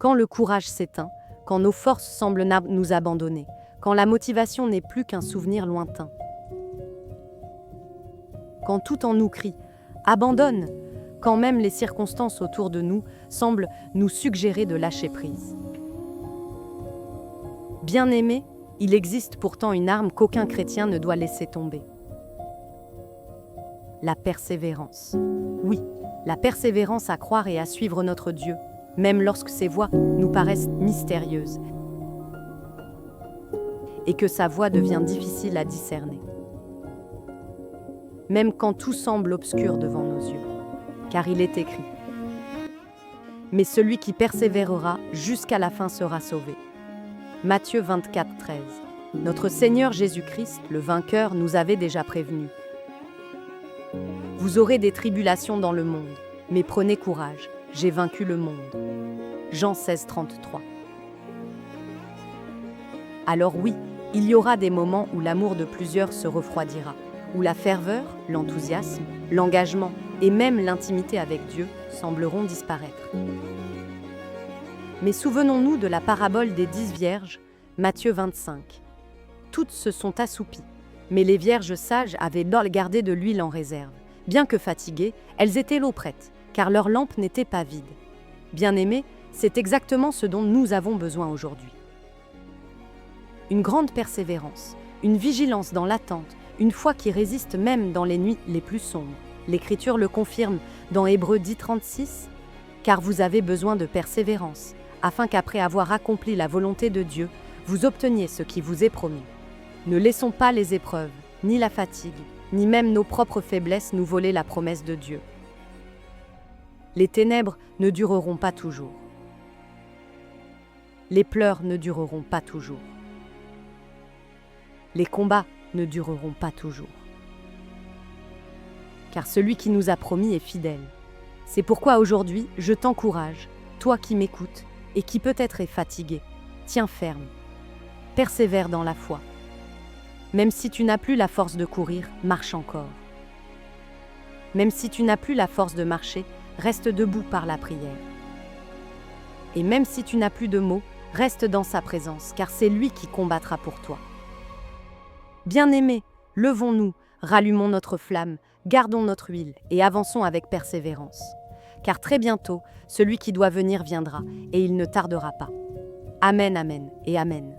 Quand le courage s'éteint, quand nos forces semblent nous abandonner, quand la motivation n'est plus qu'un souvenir lointain. Quand tout en nous crie « Abandonne !» quand même les circonstances autour de nous semblent nous suggérer de lâcher prise. Bien-aimés, il existe pourtant une arme qu'aucun chrétien ne doit laisser tomber. La persévérance. Oui, la persévérance à croire et à suivre notre Dieu, même lorsque ses voies nous paraissent mystérieuses et que sa voix devient difficile à discerner. Même quand tout semble obscur devant nos yeux, car il est écrit « Mais celui qui persévérera jusqu'à la fin sera sauvé ». Matthieu 24, 13. Notre Seigneur Jésus-Christ, le vainqueur, nous avait déjà prévenus. Vous aurez des tribulations dans le monde, mais prenez courage, j'ai vaincu le monde. Jean 16, 33. Alors oui, il y aura des moments où l'amour de plusieurs se refroidira, où la ferveur, l'enthousiasme, l'engagement et même l'intimité avec Dieu sembleront disparaître. Mais souvenons-nous de la parabole des 10 vierges, Matthieu 25. Toutes se sont assoupies, mais les vierges sages avaient gardé de l'huile en réserve. Bien que fatiguées, elles étaient l'eau prête, car leur lampe n'était pas vide. Bien-aimés, c'est exactement ce dont nous avons besoin aujourd'hui. Une grande persévérance, une vigilance dans l'attente, une foi qui résiste même dans les nuits les plus sombres. L'Écriture le confirme dans Hébreux 10, 36, « Car vous avez besoin de persévérance, afin qu'après avoir accompli la volonté de Dieu, vous obteniez ce qui vous est promis. » Ne laissons pas les épreuves, ni la fatigue, ni même nos propres faiblesses nous voler la promesse de Dieu. Les ténèbres ne dureront pas toujours. Les pleurs ne dureront pas toujours. Les combats ne dureront pas toujours. Car celui qui nous a promis est fidèle. C'est pourquoi aujourd'hui, je t'encourage, toi qui m'écoutes et qui peut-être est fatigué, tiens ferme, persévère dans la foi. Même si tu n'as plus la force de courir, marche encore. Même si tu n'as plus la force de marcher, reste debout par la prière. Et même si tu n'as plus de mots, reste dans sa présence, car c'est lui qui combattra pour toi. Bien-aimés, levons-nous, rallumons notre flamme, gardons notre huile et avançons avec persévérance. Car très bientôt, celui qui doit venir viendra, et il ne tardera pas. Amen, amen et amen.